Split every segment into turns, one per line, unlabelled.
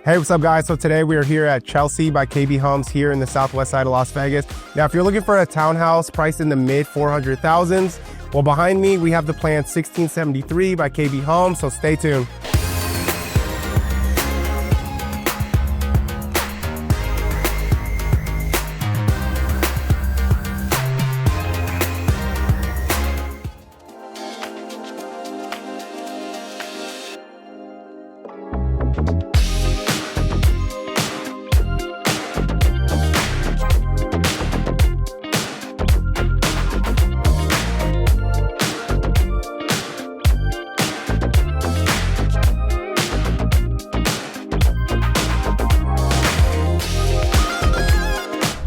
Hey, what's up guys? So today we are here at Chelsea by KB Homes here in the southwest side of Las Vegas. Now, if you're looking for a townhouse priced in the mid 400,000s, well, behind me, we have the plan 1673 by KB Homes, so stay tuned.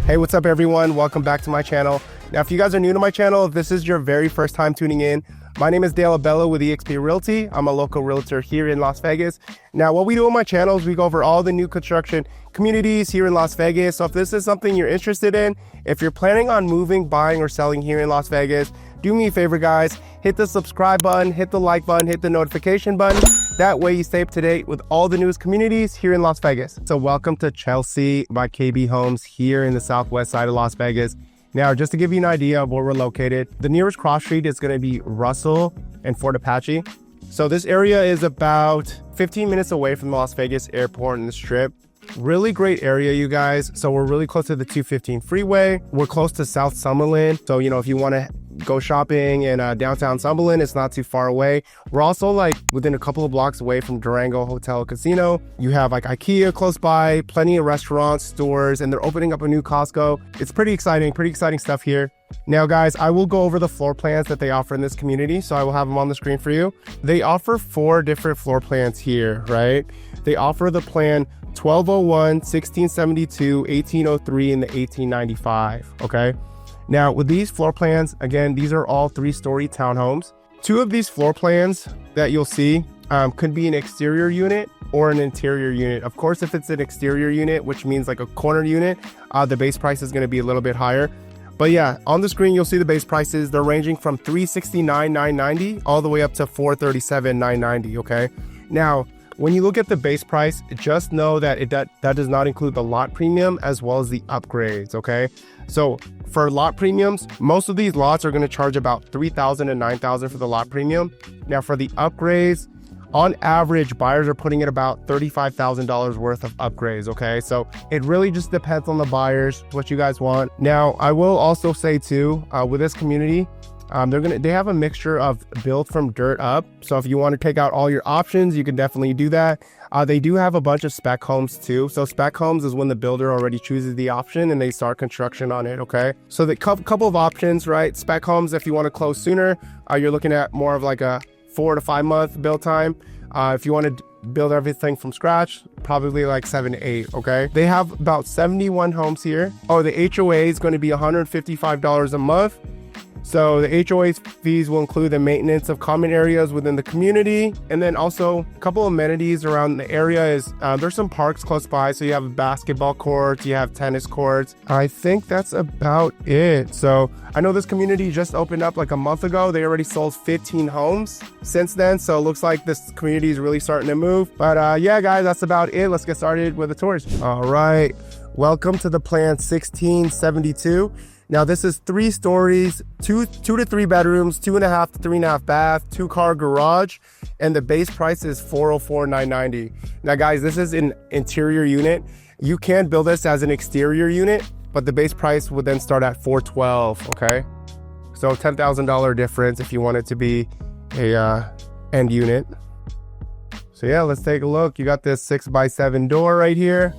Hey, what's up everyone? Welcome back to my channel. Now, if you guys are new to my channel, if this is your very first time tuning in, my name is Dale Abello with eXp Realty. I'm a local realtor here in Las Vegas. Now, what we do on my channel is we go over all the new construction communities here in Las Vegas. So if this is something you're interested in, if you're planning on moving, buying, or selling here in Las Vegas, do me a favor, guys. Hit the subscribe button, hit the like button, hit the notification button. That way you stay up to date with all the newest communities here in Las Vegas. So welcome to Chelsea by KB Homes here in the southwest side of Las Vegas. Now, just to give you an idea of where we're located, the nearest cross street is going to be Russell and Fort Apache. So this area is about 15 minutes away from the Las Vegas airport and the Strip. Really great area, you guys. So we're really close to the 215 freeway. We're close to South Summerlin. So, if you want to go shopping in downtown Summerlin, it's not too far away. We're also like within a couple of blocks away from Durango Casino. You have like IKEA close by, plenty of restaurants, stores, and they're opening up a new Costco. It's pretty exciting stuff here. Now guys, I will go over the floor plans that they offer in this community. So I will have them on the screen for you. They offer 4 different floor plans here, right? They offer the plan 1201, 1672, 1803, and the 1895, okay? Now, with these floor plans, again, these are all 3-story townhomes. 2 of these floor plans that you'll see could be an exterior unit or an interior unit. Of course, if it's an exterior unit, which means like a corner unit, the base price is going to be a little bit higher. But yeah, on the screen, you'll see the base prices. They're ranging from $369,990 all the way up to $437,990, okay? Now, when you look at the base price, just know that that does not include the lot premium as well as the upgrades, okay? So for lot premiums, most of these lots are going to charge about $3,000 and $9,000 for the lot premium. Now for the upgrades, on average, buyers are putting in about $35,000 worth of upgrades, okay? So it really just depends on the buyers, what you guys want. Now, I will also say too, with this community, they have a mixture of built from dirt up. So if you want to take out all your options, you can definitely do that. They do have a bunch of spec homes too. So spec homes is when the builder already chooses the option and they start construction on it, okay? So the couple of options, right? Spec homes, if you want to close sooner, you're looking at more of like a 4 to 5 month build time. If you want to build everything from scratch, probably like 7 to 8, okay? They have about 71 homes here. Oh, the HOA is going to be $155 a month. So the HOA fees will include the maintenance of common areas within the community. And then also a couple of amenities around the area is there's some parks close by. So you have basketball courts, you have tennis courts. I think that's about it. So I know this community just opened up like a month ago. They already sold 15 homes since then. So it looks like this community is really starting to move. But yeah, guys, that's about it. Let's get started with the tours. All right. Welcome to the plan 1672. Now this is 3 stories, 2 to 3 bedrooms, 2.5 to 3.5 bath, 2-car garage, and the base price is $404,990. Now guys, this is an interior unit. You can build this as an exterior unit, but the base price would then start at $412,000, okay? So $10,000 difference if you want it to be a end unit. So yeah, let's take a look. You got this 6x7 door right here.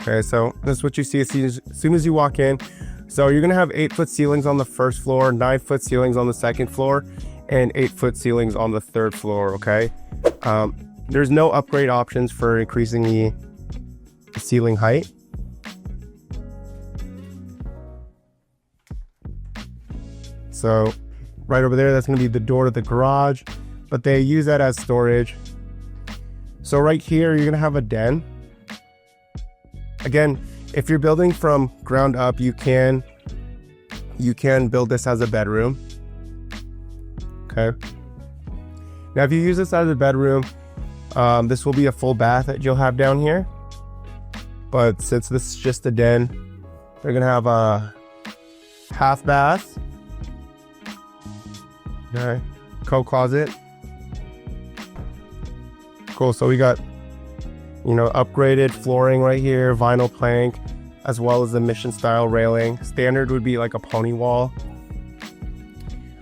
Okay, so this is what you see as soon as you walk in. So you're gonna have 8-foot ceilings on the first floor, 9-foot ceilings on the second floor, and 8-foot ceilings on the third floor, okay? There's no upgrade options for increasing the ceiling height. So right over there, that's gonna be the door to the garage, but they use that as storage. So right here, you're gonna have a den. Again, if you're building from ground up, you can build this as a bedroom. Okay. Now, if you use this as a bedroom, This will be a full bath that you'll have down here. But since this is just a den, they're gonna have a half bath. Okay, coat closet. Cool, so we got, you know, upgraded flooring right here, vinyl plank, as well as the mission style railing. Standard would be like a pony wall.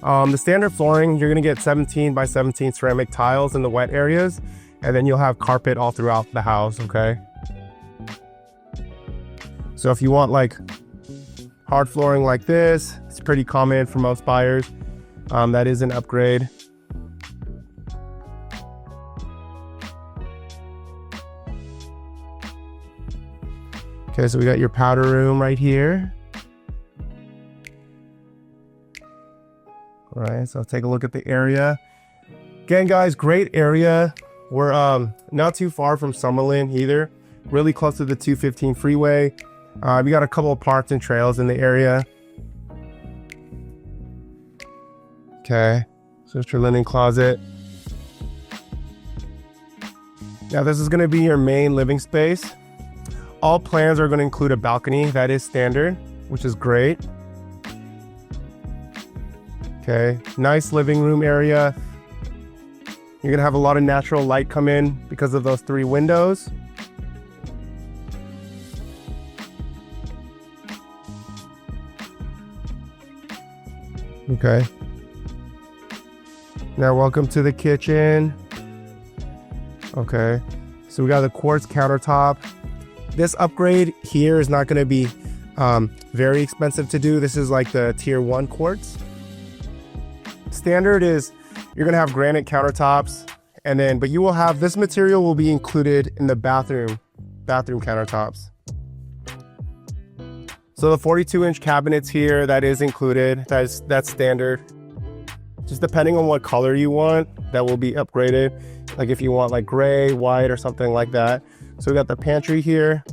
The standard flooring, you're gonna get 17 by 17 ceramic tiles in the wet areas, and then you'll have carpet all throughout the house, okay? So if you want like hard flooring like this, it's pretty common for most buyers. That is an upgrade. Okay, so we got your powder room right here. All right, so take a look at the area. Again, guys, great area. We're not too far from Summerlin either. Really close to the 215 freeway. We got a couple of parks and trails in the area. Okay, so it's your linen closet. Now this is gonna be your main living space. All plans are gonna include a balcony. That is standard, which is great. Okay, nice living room area. You're gonna have a lot of natural light come in because of those 3 windows. Okay. Now welcome to the kitchen. Okay, so we got the quartz countertop. This upgrade here is not going to be very expensive to do. This is like the tier 1 quartz. Standard is you're going to have granite countertops, and then but you will have this material will be included in the bathroom countertops. So the 42-inch cabinets here, that is included. That's standard. Just depending on what color you want, that will be upgraded. Like if you want like gray, white, or something like that. So we got the pantry here.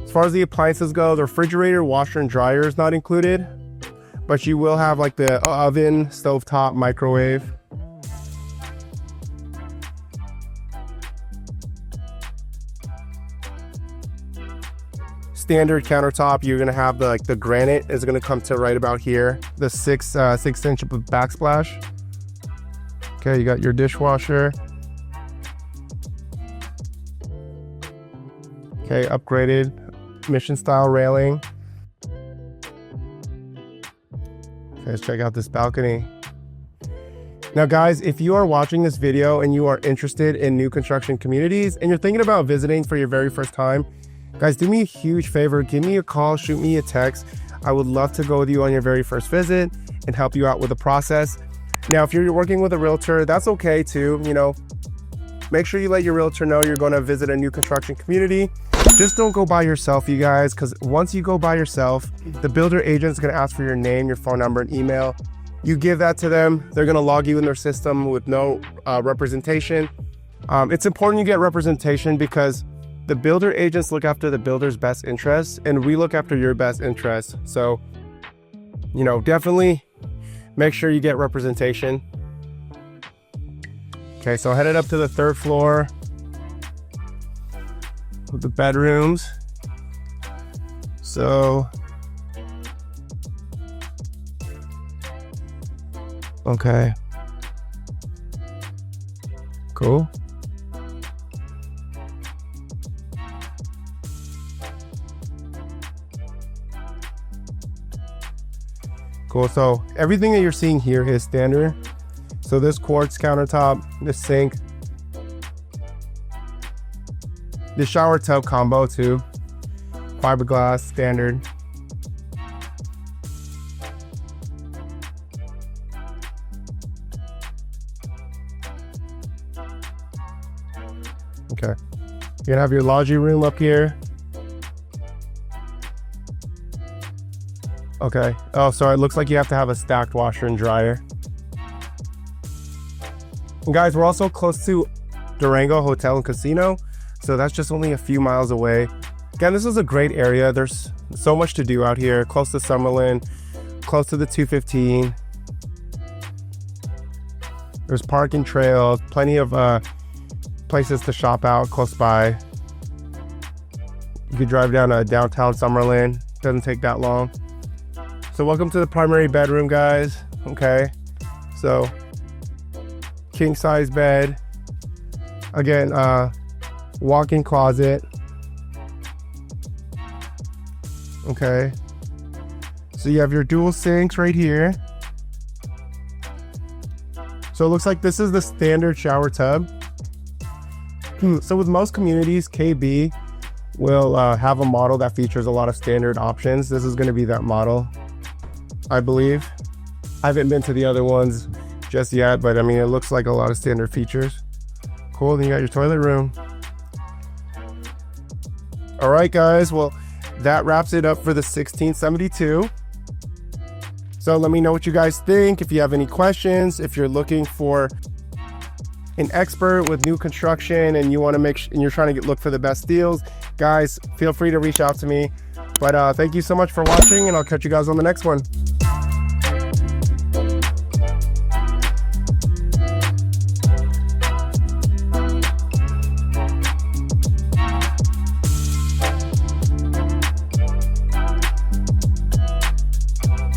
As far as the appliances go, the refrigerator, washer, and dryer is not included. But you will have like the oven, stovetop, microwave. Standard countertop, you're gonna have the granite is gonna come to right about here. The 6-inch backsplash. Okay, you got your dishwasher. Okay, upgraded mission style railing. Okay, let's check out this balcony. Now guys, if you are watching this video and you are interested in new construction communities and you're thinking about visiting for your very first time, guys, do me a huge favor, give me a call, shoot me a text. I would love to go with you on your very first visit and help you out with the process. Now, if you're working with a realtor, that's okay too. You know, make sure you let your realtor know you're going to visit a new construction community. Just don't go by yourself, you guys, because once you go by yourself, the builder agent is going to ask for your name, your phone number, and email. You give that to them, they're going to log you in their system with no representation. It's important you get representation because the builder agents look after the builder's best interests and we look after your best interests. So, you know, definitely make sure you get representation. Okay, so headed up to the 3rd floor with the bedrooms. So, okay, cool. Cool, so everything that you're seeing here is standard. So this quartz countertop, this sink, the shower tub combo too, fiberglass, standard. Okay, you're gonna have your laundry room up here. Okay. Oh, so it looks like you have to have a stacked washer and dryer. And guys, we're also close to Durango Hotel and Casino, so that's just only a few miles away. Again, this is a great area. There's so much to do out here. Close to Summerlin, close to the 215. There's parking trails, plenty of places to shop out close by. You could drive down to downtown Summerlin. Doesn't take that long. So welcome to the primary bedroom, guys. Okay, so king size bed. Again, walk-in closet. Okay, so you have your dual sinks right here. So it looks like this is the standard shower tub. So with most communities, KB will have a model that features a lot of standard options. This is going to be that model, I believe. I haven't been to the other ones just yet, but I mean, it looks like a lot of standard features. Cool. Then you got your toilet room. All right, guys. Well, that wraps it up for the 1672. So let me know what you guys think. If you have any questions, if you're looking for an expert with new construction and you want to and you're trying to look for the best deals, guys, feel free to reach out to me. But thank you so much for watching, and I'll catch you guys on the next one.